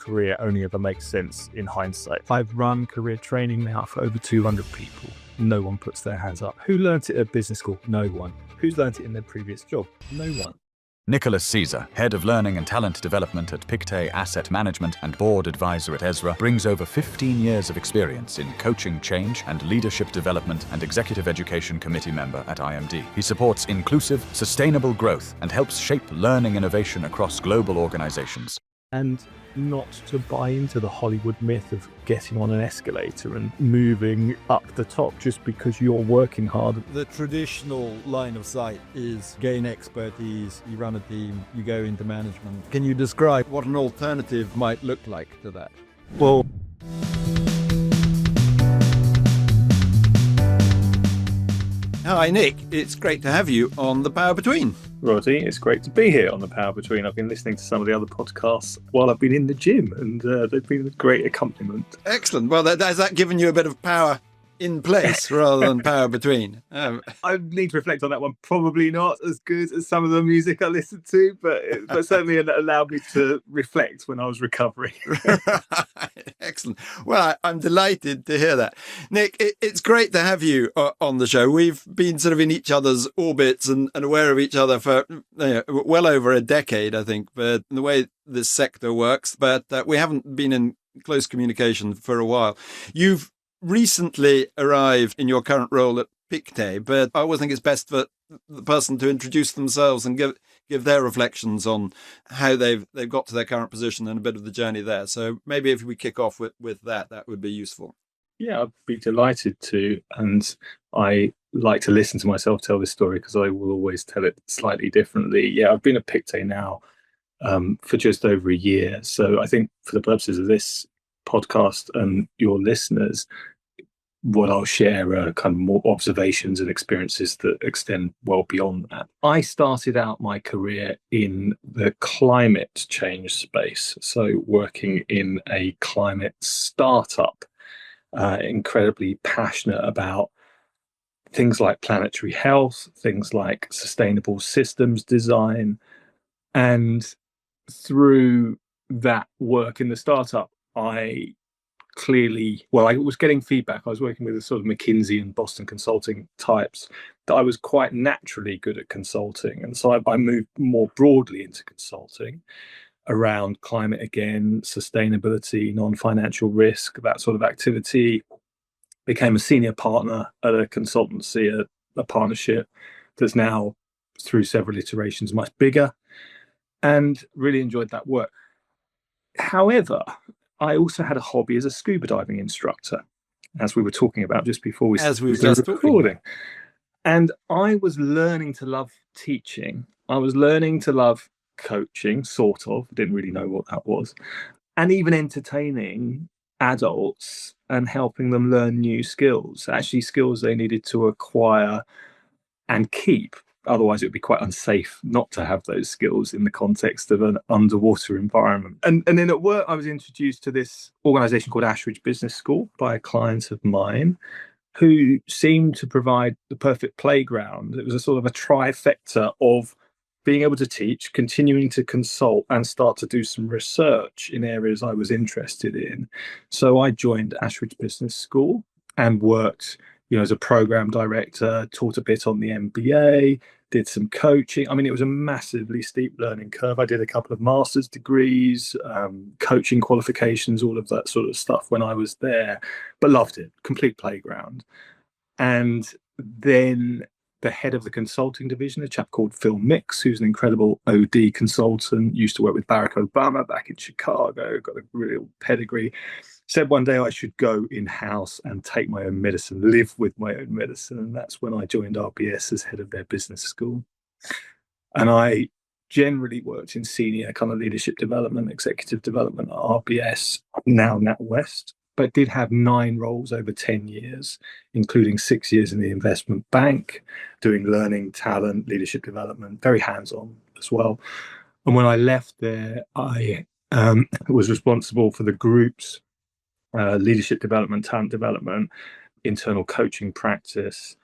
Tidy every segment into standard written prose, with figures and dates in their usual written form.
career only ever makes sense in hindsight. I've run career training now for over 200 people. No one puts their hands up. Who learnt it at business school? No one. Who's learnt it in their previous job? No one. Nicolas Ceasar, Head of Learning and Talent Development at Pictet Asset Management and Board Advisor at EZRA, brings over 15 years of experience in coaching change and leadership development and Executive Education Committee member at IMD. He supports inclusive, sustainable growth and helps shape learning innovation across global organizations. And not to buy into the Hollywood myth of getting on an escalator and moving up the top just because you're working hard. The traditional line of sight is gain expertise, you run a team, you go into management. Can you describe what an alternative might look like to that? Well, hi Nick, it's great to have you on The Power Between. Roddy, it's great to be here on The Power Between. I've been listening to some of the other podcasts while I've been in the gym, and they've been a great accompaniment. Excellent. Well, has that given you a bit of power in place rather than power between? I need to reflect on that one. Probably not as good as some of the music I listened to, but certainly it allowed me to reflect when I was recovering. Excellent. Well, I'm delighted to hear that. Nick, it's great to have you on the show. We've been sort of in each other's orbits and aware of each other for well over a decade, I think, but the way this sector works, but we haven't been in close communication for a while. You've recently arrived in your current role at Pictet, but I always think it's best for the person to introduce themselves and give their reflections on how they've got to their current position and a bit of the journey there. So maybe if we kick off with that would be useful. Yeah, I'd be delighted to. And I like to listen to myself tell this story because I will always tell it slightly differently. Yeah, I've been at Pictet now for just over a year. So I think for the purposes of this podcast and your listeners, what I'll share are kind of more observations and experiences that extend well beyond that. I started out my career in the climate change space, so working in a climate startup, incredibly passionate about things like planetary health, things like sustainable systems design. And through that work in the startup, I was getting feedback. I was working with a sort of McKinsey and Boston consulting types that I was quite naturally good at consulting. And so I moved more broadly into consulting around climate again, sustainability, non-financial risk, that sort of activity. Became a senior partner at a consultancy, a partnership that's now, through several iterations, much bigger, and really enjoyed that work. However, I also had a hobby as a scuba diving instructor, as we were talking about just before we started recording. And I was learning to love teaching. I was learning to love coaching, sort of. Didn't really know what that was. And even entertaining adults and helping them learn new skills, actually skills they needed to acquire and keep. Otherwise, it would be quite unsafe not to have those skills in the context of an underwater environment. And then at work, I was introduced to this organization called Ashridge Business School by a client of mine who seemed to provide the perfect playground. It was a sort of a trifecta of being able to teach, continuing to consult, and start to do some research in areas I was interested in. So I joined Ashridge Business School and worked as a program director, taught a bit on the MBA, did some coaching. I mean, it was a massively steep learning curve. I did a couple of master's degrees, coaching qualifications, all of that sort of stuff when I was there, but loved it, complete playground. And then the head of the consulting division, a chap called Phil Mix, who's an incredible OD consultant, used to work with Barack Obama back in Chicago, got a real pedigree, said one day I should go in-house and take my own medicine, live with my own medicine. And that's when I joined RBS as head of their business school. And I generally worked in senior kind of leadership development, executive development at RBS, now NatWest, but did have 9 roles over 10 years, including 6 years in the investment bank, doing learning, talent, leadership development, very hands-on as well. And when I left there, I was responsible for the group's leadership development, talent development, internal coaching practice,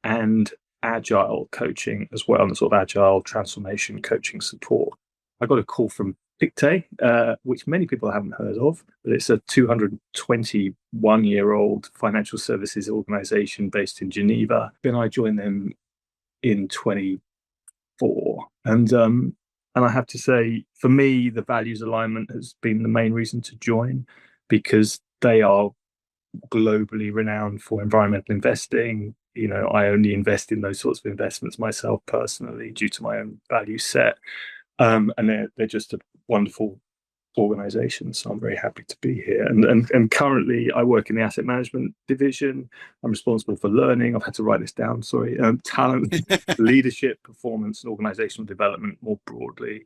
and agile coaching as well, and the sort of agile transformation coaching support. I got a call from Pictet, which many people haven't heard of, but it's a 221-year-old financial services organization based in Geneva. Then I joined them in 24, and I have to say, for me, the values alignment has been the main reason to join, because they are globally renowned for environmental investing. I only invest in those sorts of investments myself personally due to my own value set. And they're just a wonderful organization. So I'm very happy to be here. And currently I work in the asset management division. I'm responsible for learning. I've had to write this down, sorry. Talent, leadership, performance, and organizational development more broadly.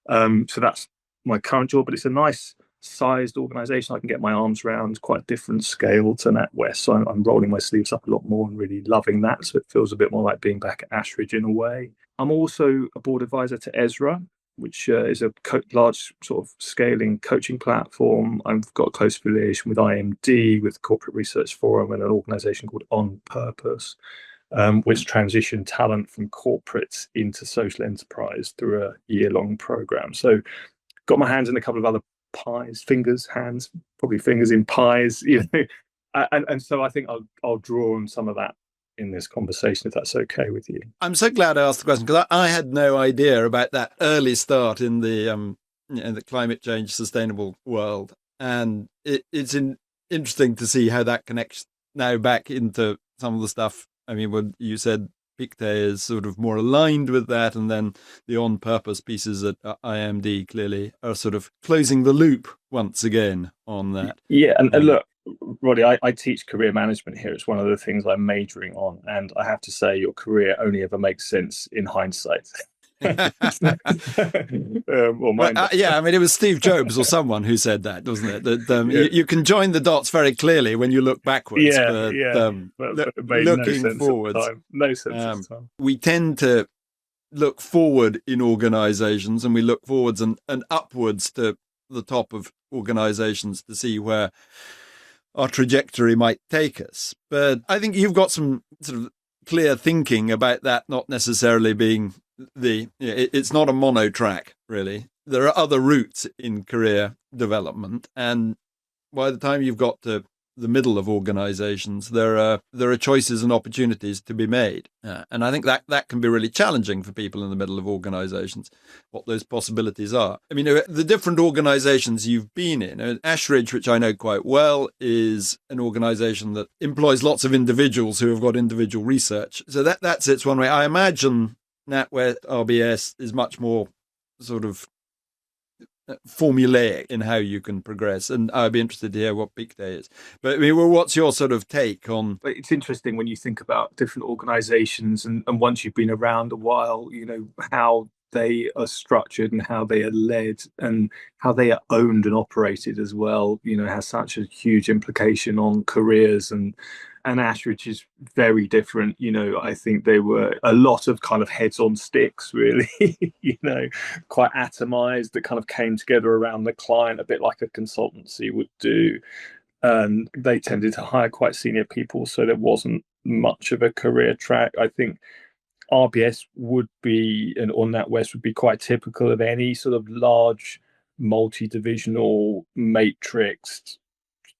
So that's my current job, but it's a nice sized organization I can get my arms around, quite a different scale to NatWest. So I'm rolling my sleeves up a lot more and really loving that. So it feels a bit more like being back at Ashridge in a way. I'm also a board advisor to EZRA, which is a large sort of scaling coaching platform. I've got a close affiliation with IMD, with Corporate Research Forum, and an organization called On Purpose, which transition talent from corporates into social enterprise through a year-long program. So got my hands in a couple of other pies, probably fingers in pies, and so I think I'll draw on some of that in this conversation, if that's okay with you. I'm so glad I asked the question, because I had no idea about that early start in the climate change sustainable world, and it's interesting to see how that connects now back into some of the stuff. I mean, when you said Pictet is sort of more aligned with that, and then the on-purpose pieces at IMD clearly are sort of closing the loop once again on that. Yeah, and look, Roddy, I teach career management here. It's one of the things I'm majoring on, and I have to say your career only ever makes sense in hindsight. Yeah, I mean, it was Steve Jobs or someone who said that, wasn't it? That you can join the dots very clearly when you look backwards. But looking forwards, no sense of time. We tend to look forward in organizations, and we look forwards and upwards to the top of organizations to see where our trajectory might take us. But I think you've got some sort of clear thinking about that not necessarily being it's not a mono track, really. There are other routes in career development, and by the time you've got to the middle of organizations, there are choices and opportunities to be made, and I think that can be really challenging for people in the middle of organizations, what those possibilities are. I mean, the different organizations you've been in, Ashridge, which I know quite well, is an organization that employs lots of individuals who have got individual research, so that's its one way. I imagine NatWest RBS is much more sort of formulaic in how you can progress, and I'd be interested to hear what Pictet is. But I mean, what's your sort of take on? It's interesting when you think about different organizations, and once you've been around a while, how they are structured and how they are led and how they are owned and operated as well, has such a huge implication on careers. And Ashridge is very different. I think they were a lot of kind of heads on sticks, really, quite atomized, that kind of came together around the client, a bit like a consultancy would do. And they tended to hire quite senior people, so there wasn't much of a career track. I think RBS would be, or NatWest would be quite typical of any sort of large multi-divisional matrixed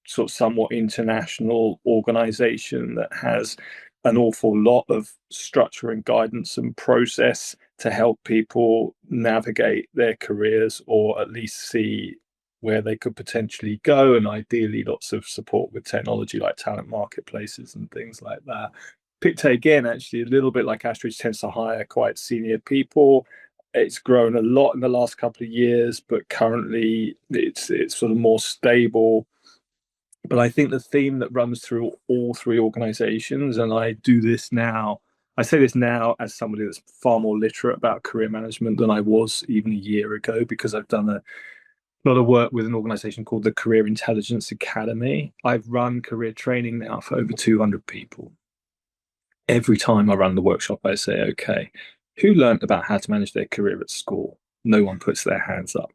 sort of somewhat international organization that has an awful lot of structure and guidance and process to help people navigate their careers, or at least see where they could potentially go, and ideally lots of support with technology like talent marketplaces and things like that. Pictet, again, actually a little bit like Ashridge, tends to hire quite senior people. It's grown a lot in the last couple of years, but currently it's sort of more stable. But I think the theme that runs through all three organizations, and I say this now as somebody that's far more literate about career management than I was even a year ago, because I've done a lot of work with an organization called the Career Intelligence Academy. I've run career training now for over 200 people. Every time I run the workshop, I say, okay, who learned about how to manage their career at school? No one puts their hands up.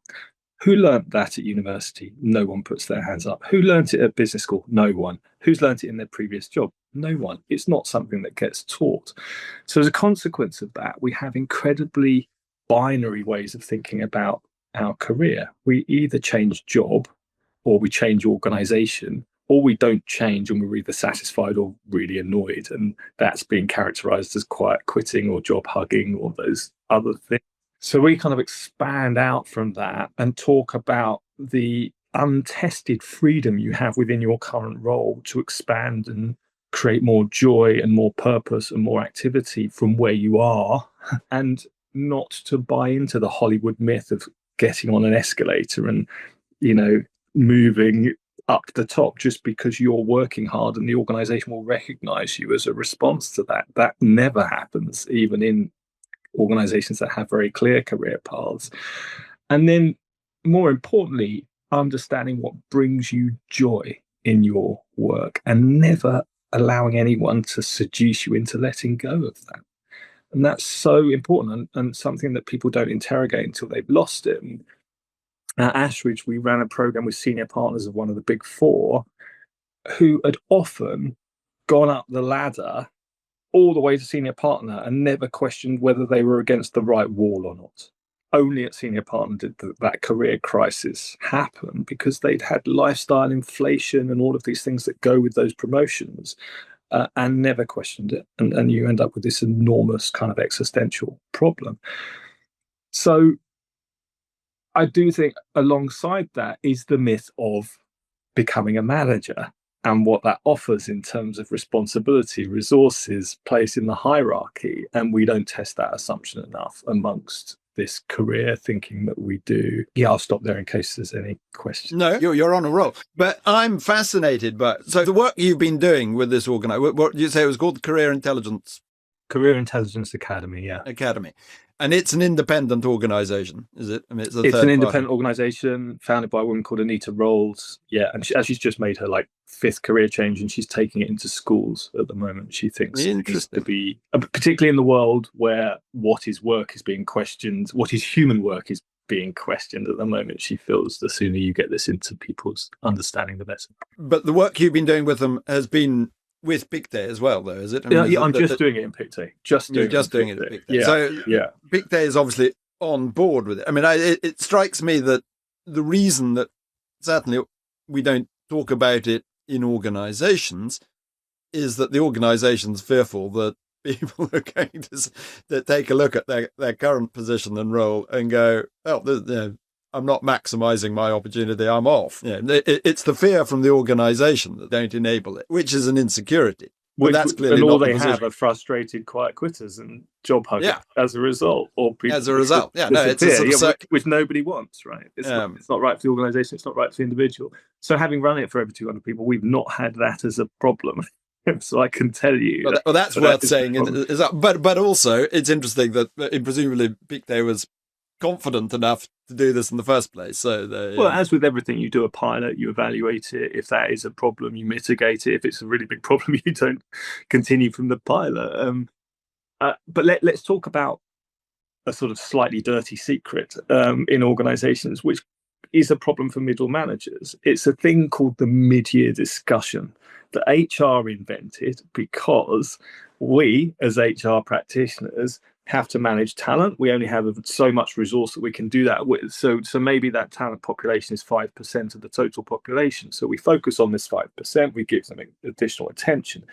Who learnt that at university? No one puts their hands up. Who learnt it at business school? No one. Who's learnt it in their previous job? No one. It's not something that gets taught. So as a consequence of that, we have incredibly binary ways of thinking about our career. We either change job or we change organization, or we don't change and we're either satisfied or really annoyed. And that's being characterized as quiet quitting or job hugging or those other things. So we kind of expand out from that and talk about the untested freedom you have within your current role to expand and create more joy and more purpose and more activity from where you are, and not to buy into the Hollywood myth of getting on an escalator and, moving up the top just because you're working hard and the organization will recognize you as a response to that. That never happens, even in organizations that have very clear career paths. And then, more importantly, understanding what brings you joy in your work and never allowing anyone to seduce you into letting go of that. And that's so important, and something that people don't interrogate until they've lost it. And at Ashridge, we ran a program with senior partners of one of the big four who had often gone up the ladder all the way to senior partner and never questioned whether they were against the right wall or not. Only at senior partner did that career crisis happen, because they'd had lifestyle inflation and all of these things that go with those promotions, and never questioned it. And you end up with this enormous kind of existential problem. So I do think alongside that is the myth of becoming a manager and what that offers in terms of responsibility, resources, place in the hierarchy. And we don't test that assumption enough amongst this career thinking that we do. Yeah, I'll stop there in case there's any questions. No, you're on a roll. But I'm fascinated by, so the work you've been doing with this organization, what did you say it was called? The Career Intelligence Academy, yeah. Academy. And it's an independent organization, is it? I mean, it's an independent organization founded by a woman called Anita Rolls. Yeah, and she's just made her fifth career change, and she's taking it into schools at the moment. She thinks it needs to be, particularly in the world where what is work is being questioned, what is human work is being questioned at the moment. She feels the sooner you get this into people's understanding, the better. But the work you've been doing with them has been with Pictet as well, though, is it? I'm just doing it in Pictet. Just doing it in Pictet. Yeah. So Pictet is obviously on board with it. I mean, it strikes me that the reason that certainly we don't talk about it in organizations is that the organization's fearful that people are going to take a look at their current position and role and go, oh, I'm not maximizing my opportunity, I'm off. It's the fear from the organization that don't enable it, which is an insecurity. But that's clearly and all not they the have are frustrated quiet quitters and job huggers as a result. Or people as a result. It's a sort of which nobody wants, right? It's not right for the organisation, it's not right for the individual. So having run it for over 200 people, we've not had that as a problem. So I can tell you. That's worth saying. But also, it's interesting that presumably Pictet was confident enough to do this in the first place. So, as with everything, you do a pilot, you evaluate it. If that is a problem, you mitigate it. If it's a really big problem, you don't continue from the pilot. But let's talk about a sort of slightly dirty secret in organisations, which is a problem for middle managers. It's a thing called the mid-year discussion that HR invented because we, as HR practitioners, have to manage talent. We only have so much resource that we can do that with. So maybe that talent population is 5% of the total population. So we focus on this 5%, we give them additional attention.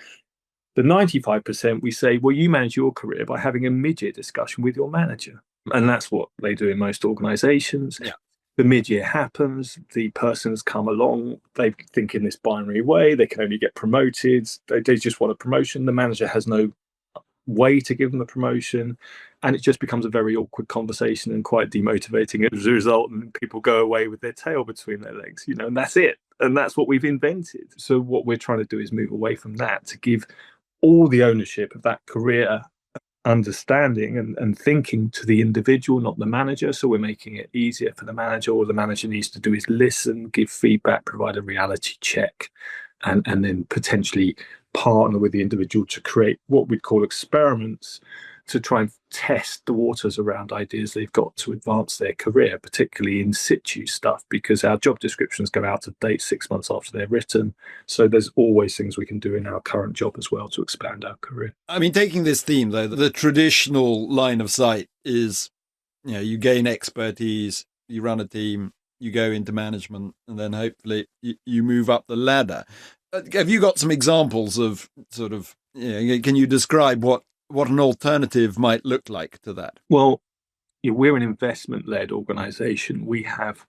The 95%, we say, well, you manage your career by having a mid-year discussion with your manager. And that's what they do in most organizations. Yeah. The mid-year happens, the person's come along, they think in this binary way, they can only get promoted, they just want a promotion, the manager has no way to give them a promotion, and it just becomes a very awkward conversation and quite demotivating as a result, and people go away with their tail between their legs, and that's it. And that's what we've invented. So what we're trying to do is move away from that to give all the ownership of that career understanding and thinking to the individual, not the manager. So we're making it easier for the manager. All the manager needs to do is listen, give feedback, provide a reality check, and then potentially partner with the individual to create what we'd call experiments to try and test the waters around ideas they've got to advance their career, particularly in situ stuff, because our job descriptions go out of date 6 months after they're written. So there's always things we can do in our current job as well to expand our career. I mean, taking this theme, though, the traditional line of sight is, you gain expertise, you run a team, you go into management, and then hopefully you move up the ladder. Have you got some examples of sort of, can you describe what an alternative might look like to that? Well, we're an investment-led organization. We have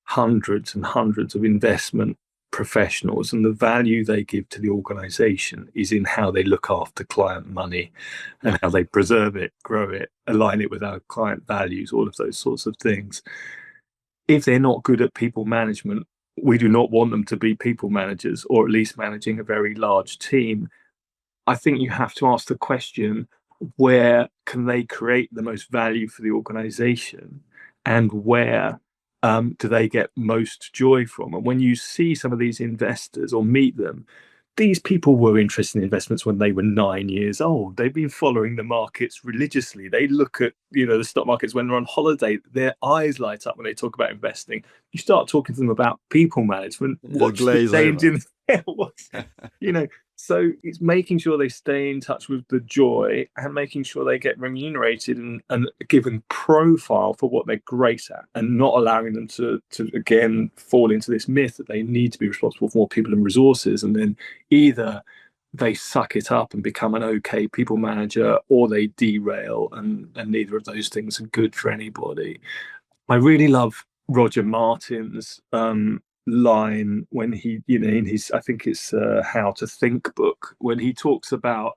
hundreds and hundreds of investment professionals, and the value they give to the organization is in how they look after client money and how they preserve it, grow it, align it with our client values, all of those sorts of things. If they're not good at people management, we do not want them to be people managers, or at least managing a very large team. I think you have to ask the question, where can they create the most value for the organization, and where do they get most joy from? And when you see some of these investors or meet them, these people were interested in investments when they were 9 years old. They've been following the markets religiously. They look at, the stock markets when they're on holiday. Their eyes light up when they talk about investing. You start talking to them about people management. Watch the names in there. So it's making sure they stay in touch with the joy and making sure they get remunerated and given profile for what they're great at, and not allowing them to again fall into this myth that they need to be responsible for more people and resources, and then either they suck it up and become an okay people manager, or they derail, and neither of those things are good for anybody. I really love Roger Martin's line when he, in his, I think it's How to Think book, when he talks about,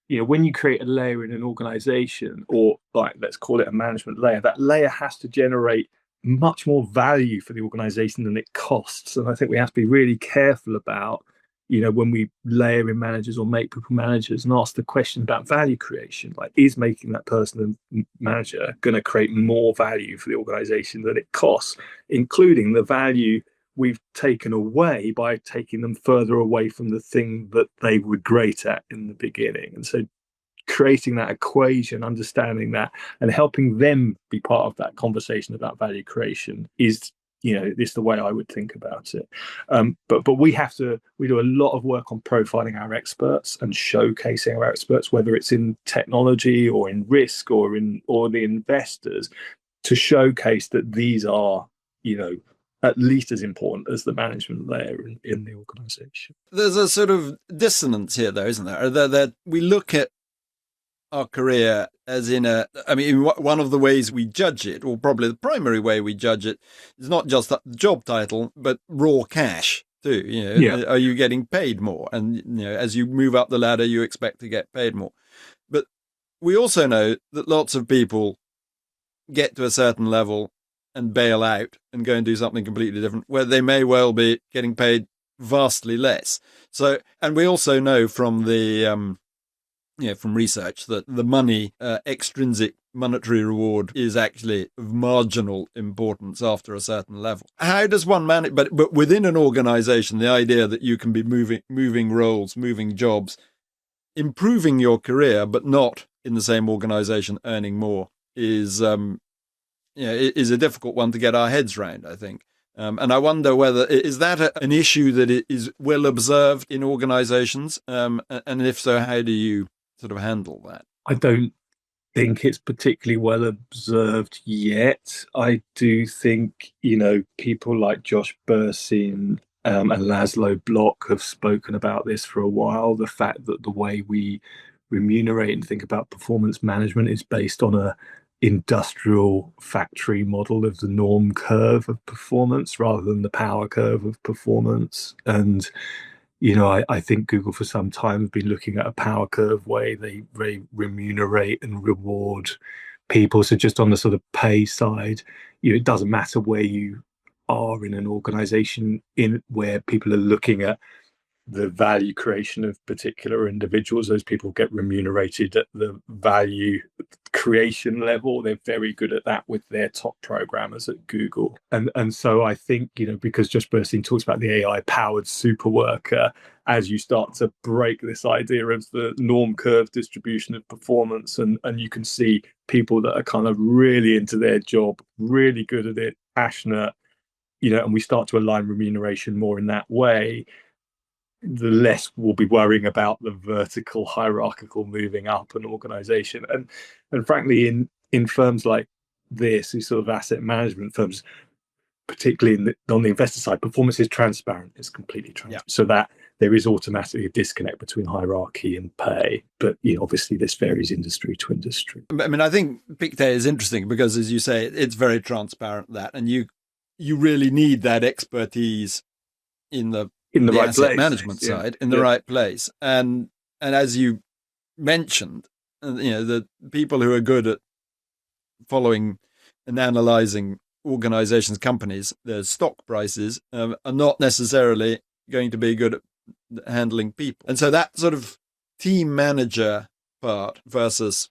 when you create a layer in an organization, or like, let's call it a management layer, that layer has to generate much more value for the organization than it costs. And I think we have to be really careful about, when we layer in managers or make people managers, and ask the question about value creation. Like, is making that person a manager going to create more value for the organization than it costs, including the value we've taken away by taking them further away from the thing that they were great at in the beginning? And so creating that equation, understanding that, and helping them be part of that conversation about value creation is, this the way I would think about it. But we do a lot of work on profiling our experts and showcasing our experts, whether it's in technology or in risk or the investors, to showcase that these are, at least as important as the management layer in the organization. There's a sort of dissonance here, though, isn't there? That we look at our career as one of the ways we judge it, or probably the primary way we judge it, is not just the job title, but raw cash too. Are you getting paid more? And, as you move up the ladder, you expect to get paid more. But we also know that lots of people get to a certain level and bail out and go and do something completely different, where they may well be getting paid vastly less. So, and we also know from the from research that the money, extrinsic monetary reward, is actually of marginal importance after a certain level. How does one manage? But within an organization, the idea that you can be moving roles, moving jobs, improving your career, but not in the same organization earning more, is is a difficult one to get our heads around, I think. And I wonder whether, is that an issue that is well observed in organizations? And if so, how do you sort of handle that? I don't think it's particularly well observed yet. I do think, people like Josh Bersin and Laszlo Block have spoken about this for a while. The fact that the way we remunerate and think about performance management is based on a industrial factory model of the norm curve of performance rather than the power curve of performance. And I think Google for some time have been looking at a power curve way they remunerate and reward people. So just on the sort of pay side, it doesn't matter where you are in an organization where people are looking at the value creation of particular individuals. Those people get remunerated at the value creation level. They're very good at that with their top programmers at Google. And so I think, because Josh Bersin talks about the AI powered super worker, as you start to break this idea of the norm curve distribution of performance, and you can see people that are kind of really into their job, really good at it, passionate, and we start to align remuneration more in that way, the less we'll be worrying about the vertical hierarchical moving up an organization. And frankly, in firms like these sort of asset management firms, particularly on the investor side, performance is transparent. It's completely transparent. So that there is automatically a disconnect between hierarchy and pay. But obviously this varies industry to industry. I mean, I think Pictet is interesting because, as you say, it's very transparent, that, and you really need that expertise in the right asset management side, in the right place. And as you mentioned, the people who are good at following and analyzing organizations, companies, their stock prices are not necessarily going to be good at handling people. And so that sort of team manager part versus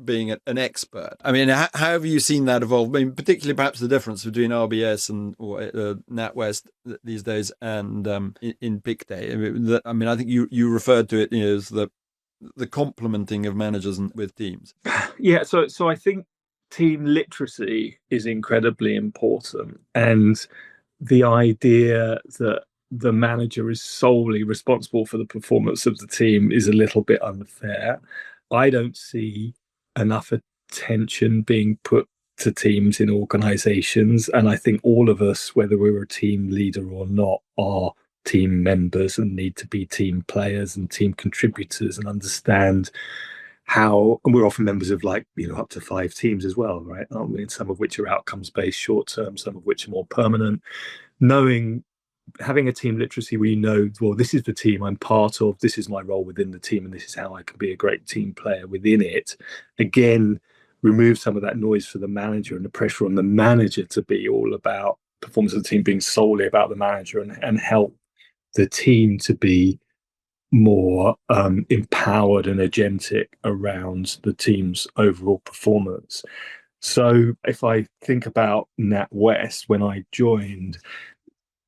being an expert. I mean, how have you seen that evolve? I mean, particularly perhaps the difference between RBS or NatWest these days and in Pictet. I mean, I think you referred to it as the complementing of managers with teams. Yeah, so I think team literacy is incredibly important, and the idea that the manager is solely responsible for the performance of the team is a little bit unfair. I don't see enough attention being put to teams in organizations, and I think all of us, whether we're a team leader or not, are team members and need to be team players and team contributors and understand how, and we're often members of up to 5 teams as well, right? Aren't we? Some of which are outcomes based short term, some of which are more permanent. Having a team literacy where well, this is the team I'm part of, this is my role within the team, and this is how I can be a great team player within it. Again, remove some of that noise for the manager and the pressure on the manager to be all about performance of the team being solely about the manager, and help the team to be more empowered and agentic around the team's overall performance. So if I think about NatWest, when I joined,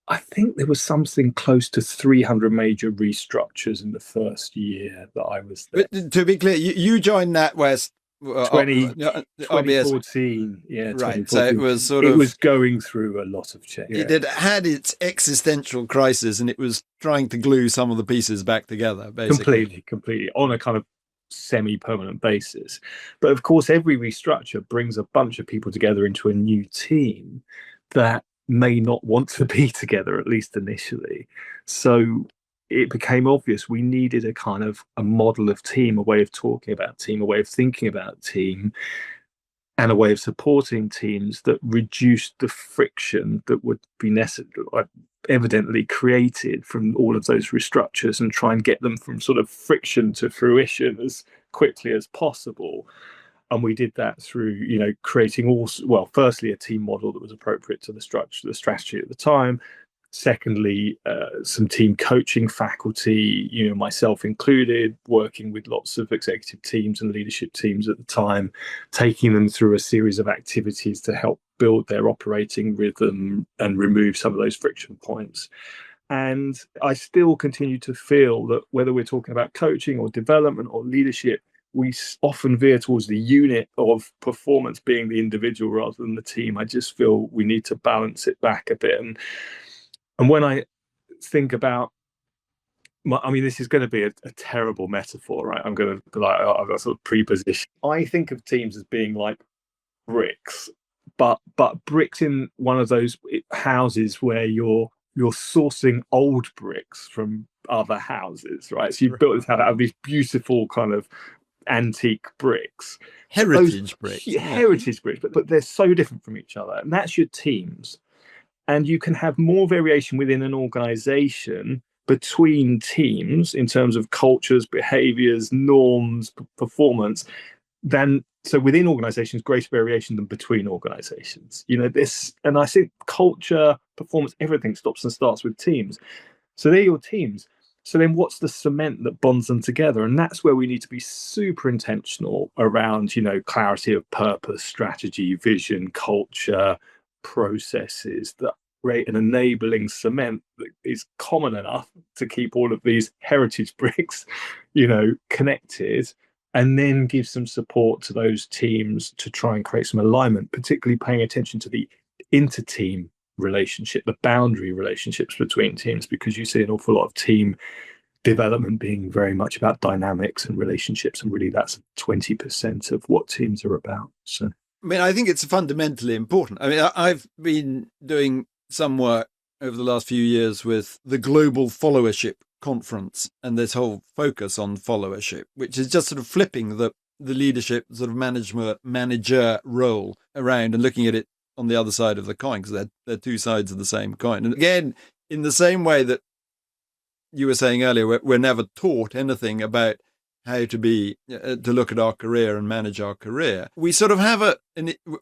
I think there was something close to 300 major restructures in the first year that I was there. But to be clear, you joined NatWest 2014, yeah, right. 2014. So it was it was going through a lot of change. It had its existential crisis, and it was trying to glue some of the pieces back together, basically. Completely on a kind of semi-permanent basis. But of course, every restructure brings a bunch of people together into a new team that may not want to be together, at least initially. So it became obvious we needed a kind of a model of team, a way of talking about team, a way of thinking about team, and a way of supporting teams that reduced the friction that would be evidently created from all of those restructures, and try and get them from sort of friction to fruition as quickly as possible. And we did that through, creating firstly, a team model that was appropriate to the strategy at the time. Secondly, some team coaching faculty, myself included, working with lots of executive teams and leadership teams at the time, taking them through a series of activities to help build their operating rhythm and remove some of those friction points. And I still continue to feel that whether we're talking about coaching or development or leadership, we often veer towards the unit of performance being the individual rather than the team. I just feel we need to balance it back a bit. And when I think about, this is going to be a terrible metaphor, right? I'm going to I've got sort of preposition. I think of teams as being like bricks, but bricks in one of those houses where you're sourcing old bricks from other houses, right? So you've built this house out of these beautiful kind of antique bricks, heritage bricks, but they're so different from each other, and that's your teams. And you can have more variation within an organization between teams in terms of cultures, behaviors, norms, performance, so within organizations, greater variation than between organizations. And I think culture, performance, everything stops and starts with teams. So they're your teams. So then what's the cement that bonds them together? And that's where we need to be super intentional around, clarity of purpose, strategy, vision, culture, processes that create an enabling cement that is common enough to keep all of these heritage bricks, connected, and then give some support to those teams to try and create some alignment, particularly paying attention to the inter-team relationship, the boundary relationships between teams, because you see an awful lot of team development being very much about dynamics and relationships, and really that's 20% of what teams are about. So I mean, I think it's fundamentally important. I mean, I've been doing some work over the last few years with the Global Followership Conference and this whole focus on followership, which is just sort of flipping the leadership sort of manager role around and looking at it on the other side of the coin, because they're two sides of the same coin. And again, in the same way that you were saying earlier, we're never taught anything about how to look at our career and manage our career. We sort of have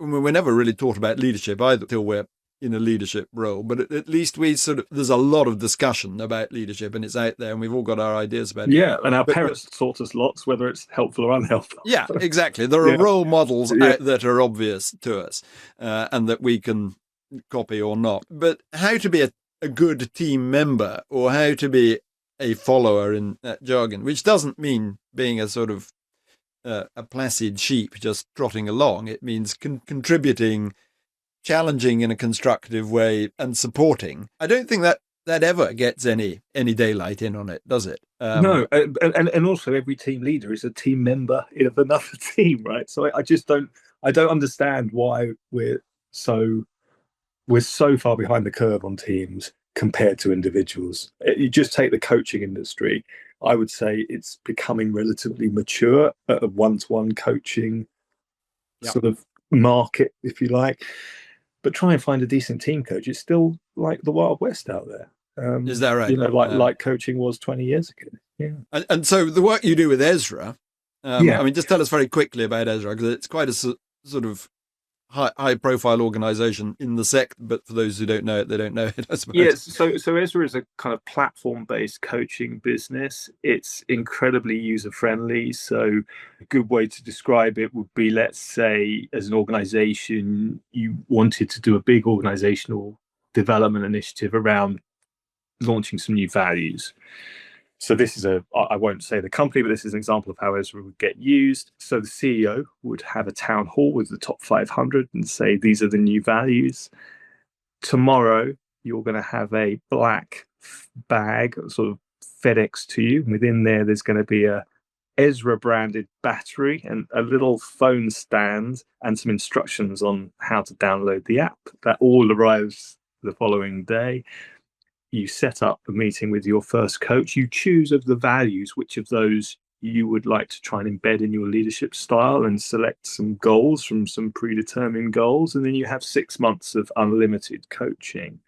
we're never really taught about leadership either till we're in a leadership role, but at least there's a lot of discussion about leadership and it's out there and we've all got our ideas about it. Yeah, and our parents taught us lots, whether it's helpful or unhelpful. Yeah, exactly. There are role models out that are obvious to us and that we can copy or not. But how to be a good team member or how to be a follower in that jargon, which doesn't mean being a sort of a placid sheep just trotting along. It means contributing, challenging in a constructive way and supporting. I don't think that ever gets any daylight in on it, does it? No, and also every team leader is a team member of another team, right? So I don't understand why we're so far behind the curve on teams compared to individuals. You just take the coaching industry. I would say it's becoming relatively mature at a one-to-one coaching sort of market, if you like. But try and find a decent team coach. It's still like the Wild West out there. Is that right? Like coaching was 20 years ago. Yeah. And so the work you do with EZRA, I mean, just tell us very quickly about EZRA, because it's quite a sort of high-profile organization in the sector, but for those who don't know it, they don't know it, I suppose. Yes, so EZRA is a kind of platform-based coaching business. It's incredibly user-friendly. So a good way to describe it would be, let's say, as an organization, you wanted to do a big organizational development initiative around launching some new values. So this is I won't say the company, but this is an example of how EZRA would get used. So the CEO would have a town hall with the top 500 and say, these are the new values. Tomorrow, you're going to have a black bag sort of FedEx to you. Within there's going to be a EZRA branded battery and a little phone stand and some instructions on how to download the app. That all arrives the following day. You set up a meeting with your first coach. You choose of the values, which of those you would like to try and embed in your leadership style and select some goals from some predetermined goals. And then you have 6 months of unlimited coaching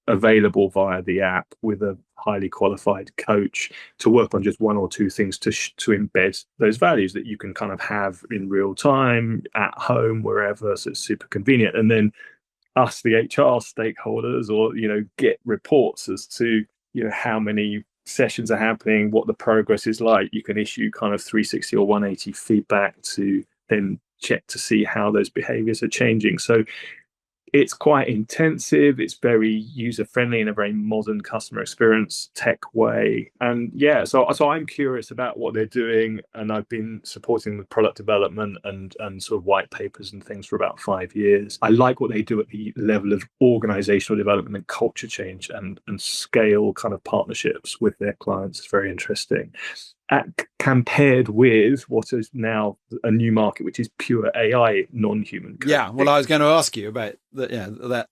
available via the app with a highly qualified coach to work on just one or two things to embed those values that you can kind of have in real time, at home, wherever. So it's super convenient. And then us, the HR stakeholders, or get reports as to how many sessions are happening, what the progress is like. You can issue kind of 360 or 180 feedback to then check to see how those behaviors are changing. So it's quite intensive. It's very user friendly in a very modern customer experience tech way. And so I'm curious about what they're doing, and I've been supporting with product development and sort of white papers and things for about 5 years. I like what they do at the level of organizational development and culture change and scale kind of partnerships with their clients. It's very interesting. Compared with what is now a new market, which is pure AI, non-human coding. Yeah, well, I was going to ask you about that,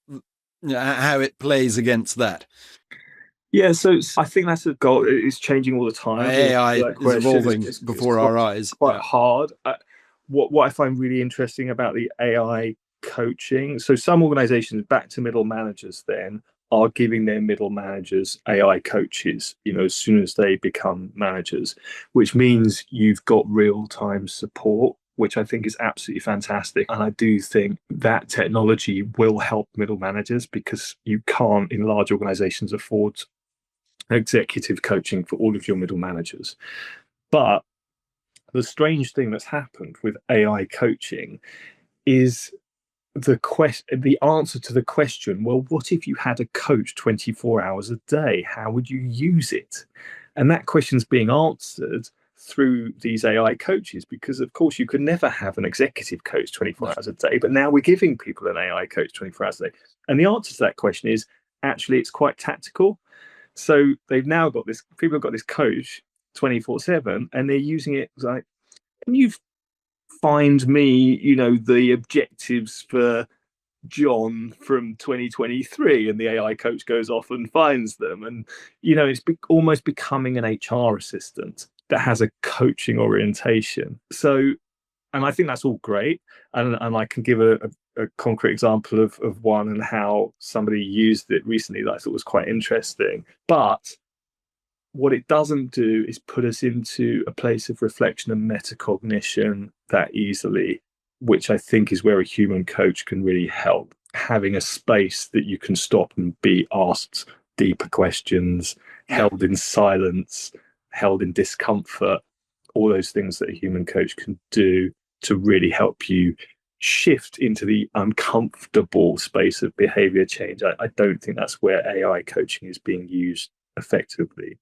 how it plays against that. Yeah, so I think that's a goal. It's changing all the time. AI is evolving before our eyes. Quite hard. What I find really interesting about the AI coaching, so some organizations, back to middle managers then, are giving their middle managers AI coaches, as soon as they become managers, which means you've got real-time support, which I think is absolutely fantastic. And I do think that technology will help middle managers, because you can't, in large organizations, afford executive coaching for all of your middle managers. But the strange thing that's happened with AI coaching is the answer to the question, well, what if you had a coach 24 hours a day? How would you use it? And that question's being answered through these AI coaches, because of course you could never have an executive coach 24 hours a day, but now we're giving people an AI coach 24 hours a day. And the answer to that question is actually it's quite tactical. So they've now got people have got this coach 24/7, and they're using it like, and you've find me, the objectives for John from 2023, and the AI coach goes off and finds them. And, it's almost becoming an HR assistant that has a coaching orientation. So, and I think that's all great. And I can give a concrete example of one and how somebody used it recently that I thought was quite interesting. But what it doesn't do is put us into a place of reflection and metacognition that easily, which I think is where a human coach can really help. Having a space that you can stop and be asked deeper questions, held in silence, held in discomfort, all those things that a human coach can do to really help you shift into the uncomfortable space of behavior change. I don't think that's where AI coaching is being used effectively.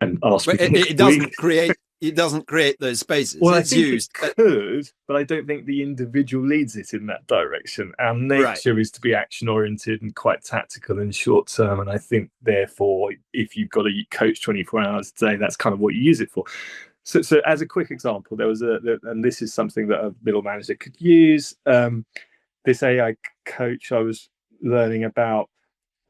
And it doesn't create those spaces. Well, it's I think used. It could, but I don't think the individual leads it in that direction. Our nature is to be action oriented and quite tactical and short term. And I think, therefore, if you've got a coach 24 hours a day, that's kind of what you use it for. So as a quick example, there was and this is something that a middle manager could use. This AI coach I was learning about,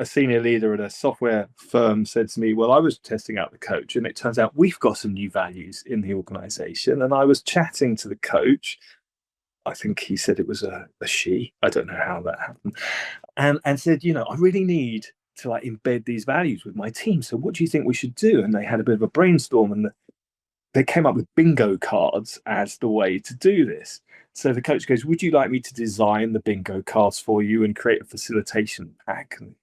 a senior leader at a software firm said to me, well, I was testing out the coach, and it turns out we've got some new values in the organization. And I was chatting to the coach. I think he said it was a she. I don't know how that happened. And said, I really need to embed these values with my team. So what do you think we should do? And they had a bit of a brainstorm, and they came up with bingo cards as the way to do this. So the coach goes, would you like me to design the bingo cards for you and create a facilitation pack? And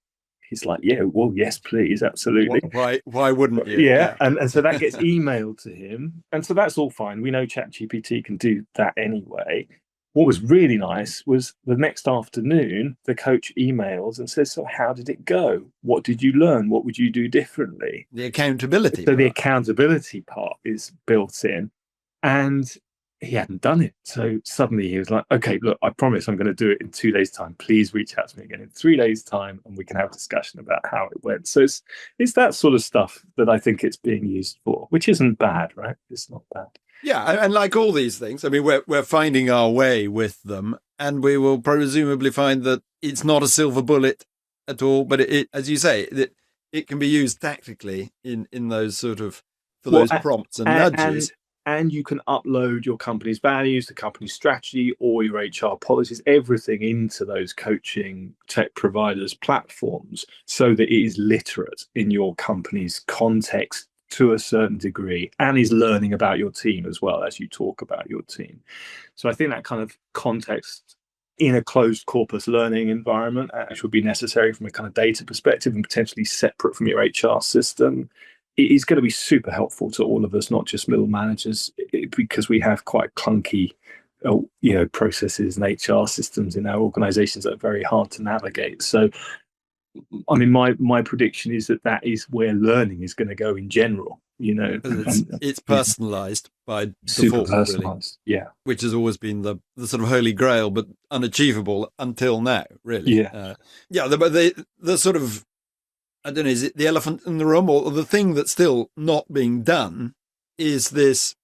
he's like, yeah, well, yes, please, absolutely. Why wouldn't you? Yeah. And so that gets emailed to him. And so that's all fine. We know ChatGPT can do that anyway. What was really nice was the next afternoon, the coach emails and says, so how did it go? What did you learn? What would you do differently? The accountability. So the accountability part is built in. And he hadn't done it. So suddenly he was like, okay, look, I promise I'm going to do it in 2 days' time. Please reach out to me again in 3 days' time, and we can have a discussion about how it went. So it's that sort of stuff that I think it's being used for, which isn't bad, right? It's not bad. Yeah, and like all these things, I mean, we're finding our way with them, and we will presumably find that it's not a silver bullet at all, but it as you say, it can be used tactically in those sort of, for those prompts and nudges. And you can upload your company's values, the company's strategy, or your HR policies, everything into those coaching tech providers' platforms so that it is literate in your company's context to a certain degree and is learning about your team as well as you talk about your team. So I think that kind of context in a closed corpus learning environment actually would be necessary from a kind of data perspective and potentially separate from your HR system. It is going to be super helpful to all of us, not just middle managers, because we have quite clunky, processes and HR systems in our organizations that are very hard to navigate. So, I mean, my prediction is that is where learning is going to go in general. It's personalized by super default, personalized, really. Yeah, which has always been the sort of holy grail, but unachievable until now, really. Yeah, the sort of, I don't know, is it the elephant in the room, or the thing that's still not being done is this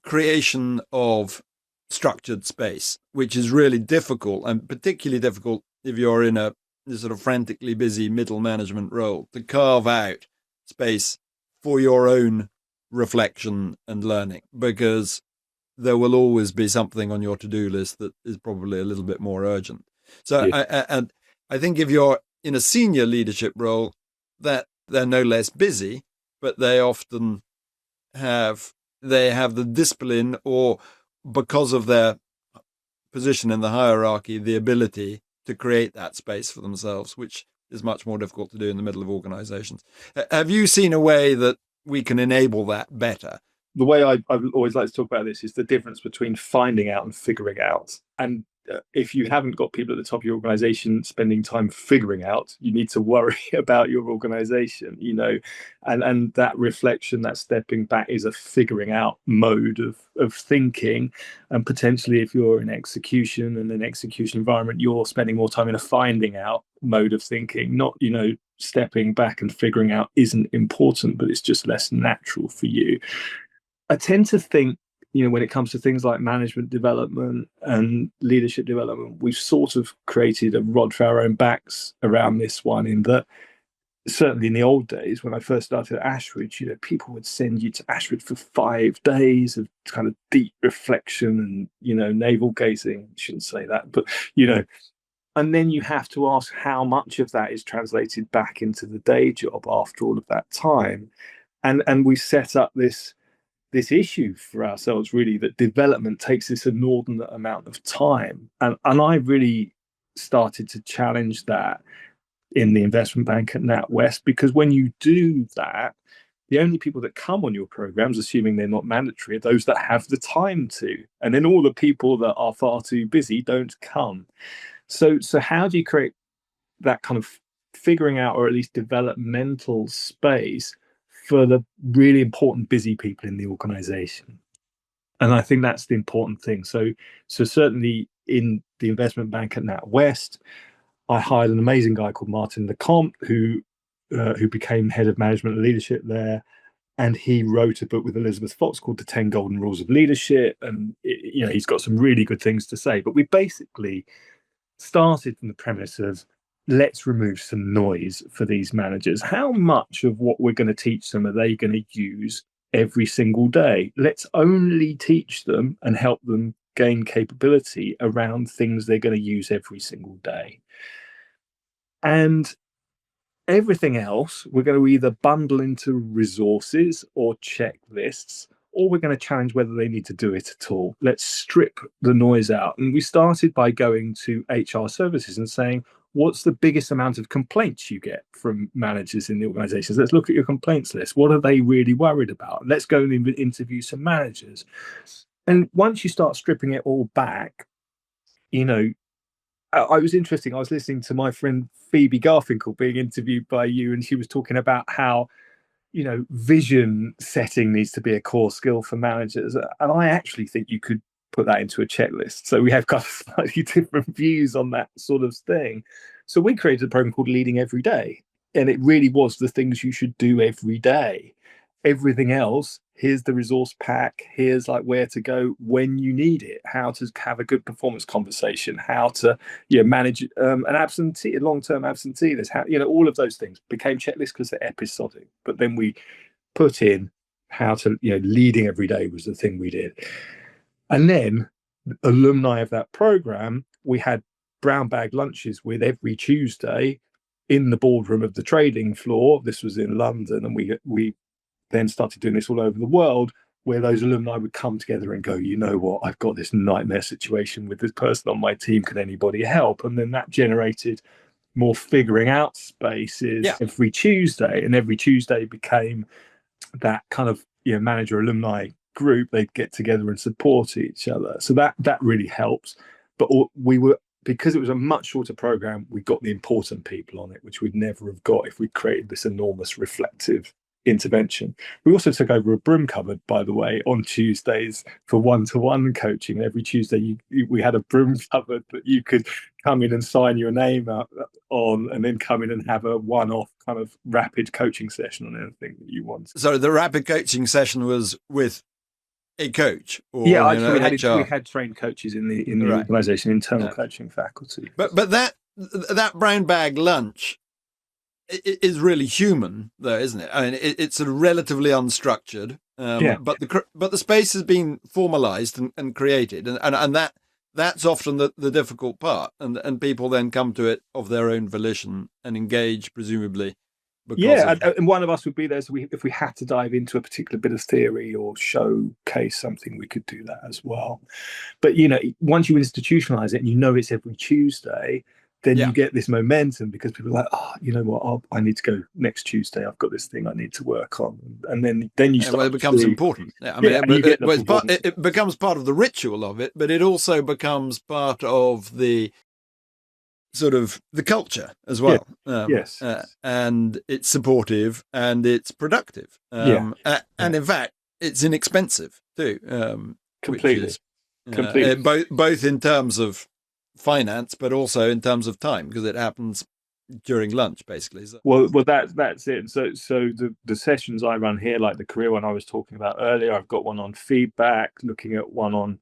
creation of structured space, which is really difficult, and particularly difficult if you're in a sort of frantically busy middle management role, to carve out space for your own reflection and learning, because there will always be something on your to-do list that is probably a little bit more urgent. So I think if you're in a senior leadership role, that they're no less busy, but they often have the discipline, or because of their position in the hierarchy, the ability to create that space for themselves, which is much more difficult to do in the middle of organizations. Have you seen a way that we can enable that better? The way I always like to talk about this is the difference between finding out and figuring out. And if you haven't got people at the top of your organization spending time figuring out, you need to worry about your organization, and that reflection, that stepping back, is a figuring out mode of thinking. And potentially, if you're in execution and an execution environment, you're spending more time in a finding out mode of thinking. Not, stepping back and figuring out isn't important, but it's just less natural for you. I tend to think when it comes to things like management development and leadership development, we've sort of created a rod for our own backs around this one, in that certainly in the old days when I first started at Ashford, people would send you to Ashford for 5 days of kind of deep reflection and, navel gazing. I shouldn't say that, but, and then you have to ask how much of that is translated back into the day job after all of that time. And we set up this issue for ourselves, really, that development takes this inordinate amount of time. And I really started to challenge that in the investment bank at NatWest, because when you do that, the only people that come on your programs, assuming they're not mandatory, are those that have the time to. And then all the people that are far too busy don't come. So how do you create that kind of figuring out, or at least developmental space for the really important busy people in the organization? And I think that's the important thing. So certainly in the investment bank at NatWest, I hired an amazing guy called Martin Lecomte, who became head of management and leadership there. And he wrote a book with Elizabeth Fox called The 10 Golden Rules of Leadership. And, he's got some really good things to say. But we basically started from the premise of, let's remove some noise for these managers. How much of what we're going to teach them are they going to use every single day? Let's only teach them and help them gain capability around things they're going to use every single day. And everything else, we're going to either bundle into resources or checklists, or we're going to challenge whether they need to do it at all. Let's strip the noise out. And we started by going to HR services and saying, what's the biggest amount of complaints you get from managers in the organizations? Let's look at your complaints list. What are they really worried about? Let's go and interview some managers. And once you start stripping it all back, I was interesting. I was listening to my friend Phoebe Garfinkel being interviewed by you, and she was talking about how, vision setting needs to be a core skill for managers. And I actually think you could put that into a checklist. So we have got slightly different views on that sort of thing. So we created a program called Leading Every Day. And it really was the things you should do every day. Everything else, here's the resource pack, here's like where to go when you need it, how to have a good performance conversation, how to manage an absentee, a long-term absentee, how, all of those things became checklists because they're episodic. But then we put in how to, leading every day was the thing we did. And then alumni of that program, we had brown bag lunches with every Tuesday in the boardroom of the trading floor. This was in London, and we then started doing this all over the world, where those alumni would come together and go, you know what, I've got this nightmare situation with this person on my team. Can anybody help? And then that generated more figuring out spaces every Tuesday. And every Tuesday became that kind of manager alumni group. They'd get together and support each other. So that really helps. But because it was a much shorter program, we got the important people on it, which we'd never have got if we created this enormous reflective intervention. We also took over a broom cupboard, by the way, on Tuesdays for one-to-one coaching. Every Tuesday we had a broom cupboard that you could come in and sign your name up on, and then come in and have a one-off kind of rapid coaching session on anything that you want. So the rapid coaching session was with a coach, or we had trained coaches in the organisation, internal coaching faculty. But that brown bag lunch is really human, though, isn't it? I mean, it's sort of relatively unstructured, but the space has been formalized and created, and that's often the difficult part, and people then come to it of their own volition and engage, presumably. And one of us would be there. So if we had to dive into a particular bit of theory or showcase something, we could do that as well. But once you institutionalize it and it's every Tuesday, then you get this momentum, because people are like, oh, you know what, I need to go next Tuesday. I've got this thing I need to work on. And then you start. It becomes important. I mean, it becomes part of the ritual of it, but it also becomes part of the sort of the culture as well. Yes. And it's supportive and it's productive. And in fact, it's inexpensive too. Completely. Both in terms of finance, but also in terms of time, because it happens during lunch, basically. Well, that's it. So the sessions I run here, like the career one I was talking about earlier, I've got one on feedback, looking at one on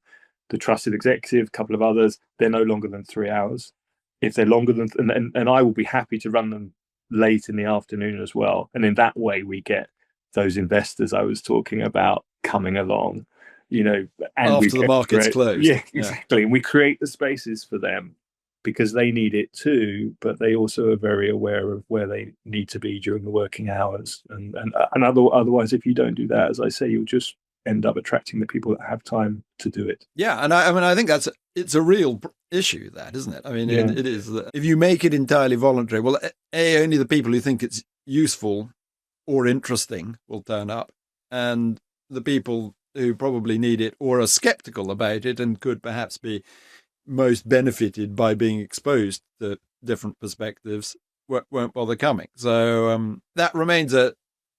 the trusted executive, a couple of others. They're no longer than 3 hours. If they're longer than, and I will be happy to run them late in the afternoon as well. And in that way, we get those investors I was talking about coming along, and after the market's closed. Yeah, exactly. And we create the spaces for them because they need it too, but they also are very aware of where they need to be during the working hours. And otherwise, if you don't do that, as I say, you'll just end up attracting the people that have time to do it. Yeah, and I think it's a real issue, that, isn't it? I mean, it is. If you make it entirely voluntary, well, only the people who think it's useful or interesting will turn up, and the people who probably need it or are skeptical about it and could perhaps be most benefited by being exposed to different perspectives won't bother coming. So that remains a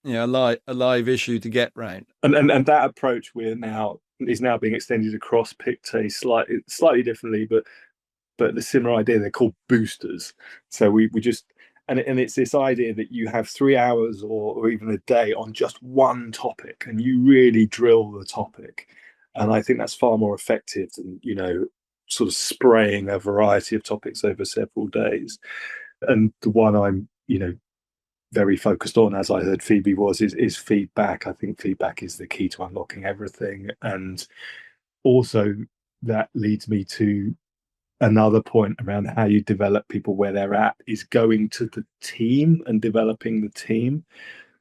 live issue to get round. And that approach is now being extended across Pictet slightly differently, but the similar idea. They're called boosters. So we just and it's this idea that you have 3 hours or even a day on just one topic, and you really drill the topic. And I think that's far more effective than sort of spraying a variety of topics over several days. And the one I'm very focused on, as I heard Phoebe was, is feedback. I think feedback is the key to unlocking everything. And also that leads me to another point around how you develop people where they're at, is going to the team and developing the team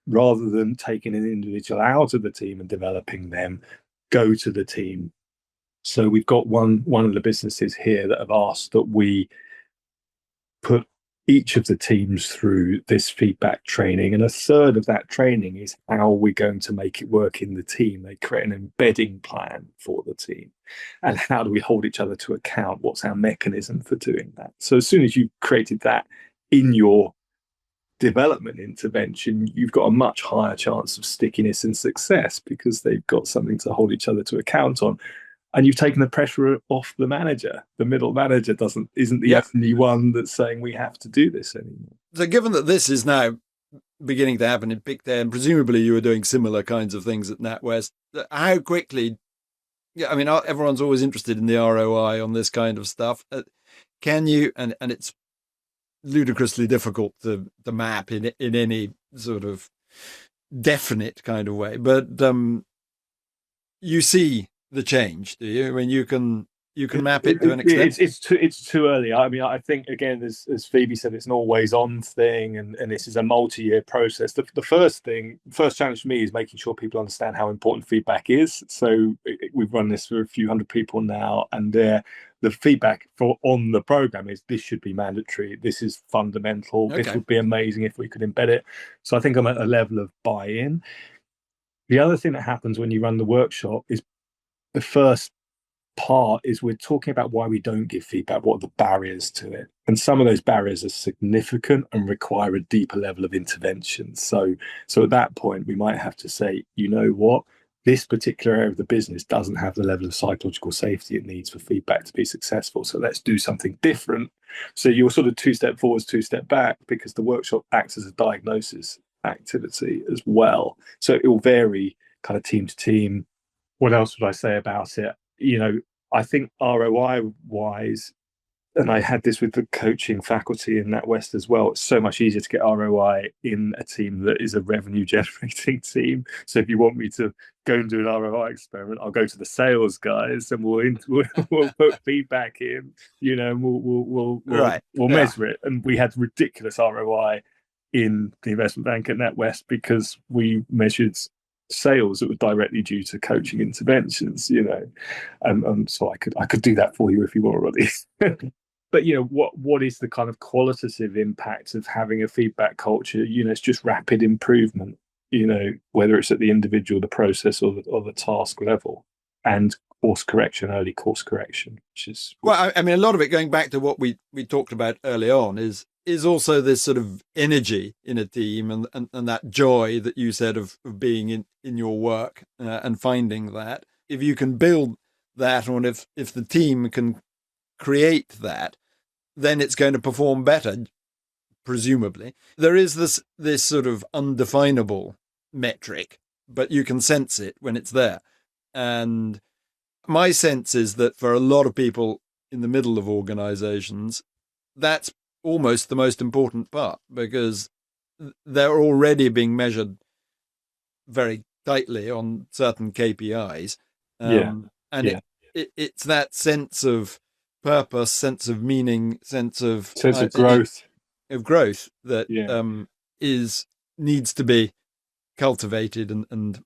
rather than taking an individual out of the team and developing them. Go to the team. So we've got one of the businesses here that have asked that we put each of the teams through this feedback training, and a third of that training is how we're going to make it work in the team. They create an embedding plan for the team, and how do we hold each other to account? What's our mechanism for doing that? So as soon as you've created that in your development intervention, you've got a much higher chance of stickiness and success because they've got something to hold each other to account on. And you've taken the pressure off the manager. The middle manager isn't the only one that's saying we have to do this anymore. So given that this is now beginning to happen in Pictet, and presumably you were doing similar kinds of things at NatWest, how quickly, I mean, everyone's always interested in the ROI on this kind of stuff. Can you, and it's ludicrously difficult to map in any sort of definite kind of way, but you see the change, do you? I mean, you can map it to an extent. It's too early. I mean, I think, again, as Phoebe said, it's an always on thing, and this is a multi-year process. The first challenge for me is making sure people understand how important feedback is. So we've run this for a few hundred people now, and the feedback on the program is this should be mandatory. This is fundamental. Okay. This would be amazing if we could embed it. So I think I'm at a level of buy-in. The other thing that happens when you run the workshop is the first part is we're talking about why we don't give feedback, what are the barriers to it. And some of those barriers are significant and require a deeper level of intervention. So at that point, we might have to say, you know what, this particular area of the business doesn't have the level of psychological safety it needs for feedback to be successful. So let's do something different. So you're sort of 2 step forwards, 2 step back, because the workshop acts as a diagnosis activity as well. So it will vary kind of team to team. What else would I say about it? I think ROI wise, and I had this with the coaching faculty in NatWest as well, it's so much easier to get ROI in a team that is a revenue generating team. So if you want me to go and do an ROI experiment, I'll go to the sales guys and we'll put feedback in, and we'll measure it. And we had ridiculous ROI in the investment bank at NatWest because we measured sales that were directly due to coaching interventions, and so I could do that for you if you want, Roddy. But what is the kind of qualitative impact of having a feedback culture? It's just rapid improvement, whether it's at the individual, the process, or the task level, and early course correction, which is I mean, a lot of it, going back to what we talked about early on, is also this sort of energy in a team and that joy that you said of being in your work and finding that. If you can build that, or if the team can create that, then it's going to perform better presumably. There is this sort of undefinable metric, but you can sense it when it's there. And my sense is that for a lot of people in the middle of organizations, that's almost the most important part, because they're already being measured very tightly on certain KPIs. It's that sense of purpose, sense of meaning, sense of growth. That needs to be cultivated and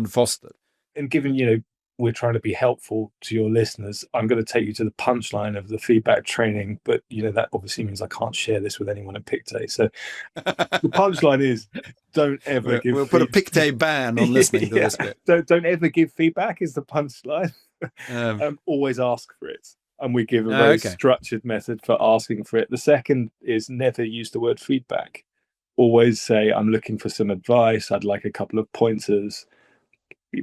fostered. And given, we're trying to be helpful to your listeners, I'm going to take you to the punchline of the feedback training, but that obviously means I can't share this with anyone at Pictet. So the punchline is, don't ever give We'll put a Pictet ban on listening to this bit. Don't ever give feedback is the punchline. Always ask for it. And we give a very structured method for asking for it. The second is never use the word feedback. Always say, I'm looking for some advice. I'd like a couple of pointers,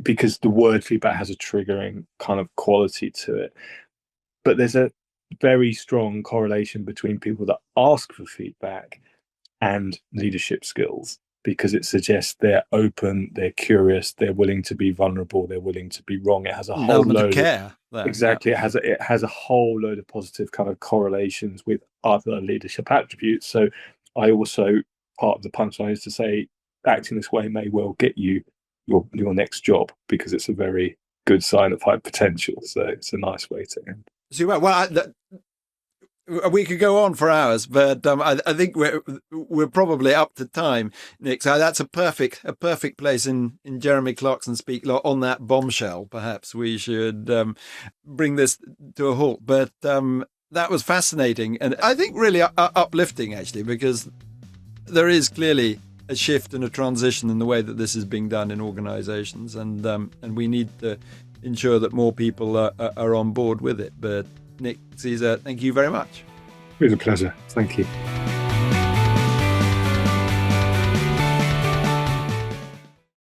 because the word feedback has a triggering kind of quality to it. But there's a very strong correlation between people that ask for feedback and leadership skills, because it suggests they're open, they're curious, they're willing to be vulnerable, they're willing to be wrong. It has a whole load of care. Exactly. It has a whole load of positive kind of correlations with other leadership attributes. So I also, part of the punchline is to say, acting this way may well get you your next job, because it's a very good sign of high potential. So it's a nice way to end. We could go on for hours, but I think we're probably up to time, Nick. So that's a perfect place in Jeremy Clarkson Speak Law on that bombshell. Perhaps we should bring this to a halt. But that was fascinating, and I think really uplifting, actually, because there is clearly a shift and a transition in the way that this is being done in organizations, and we need to ensure that more people are on board with it. But Nick Ceasar, thank you very much. It was a pleasure. Thank you.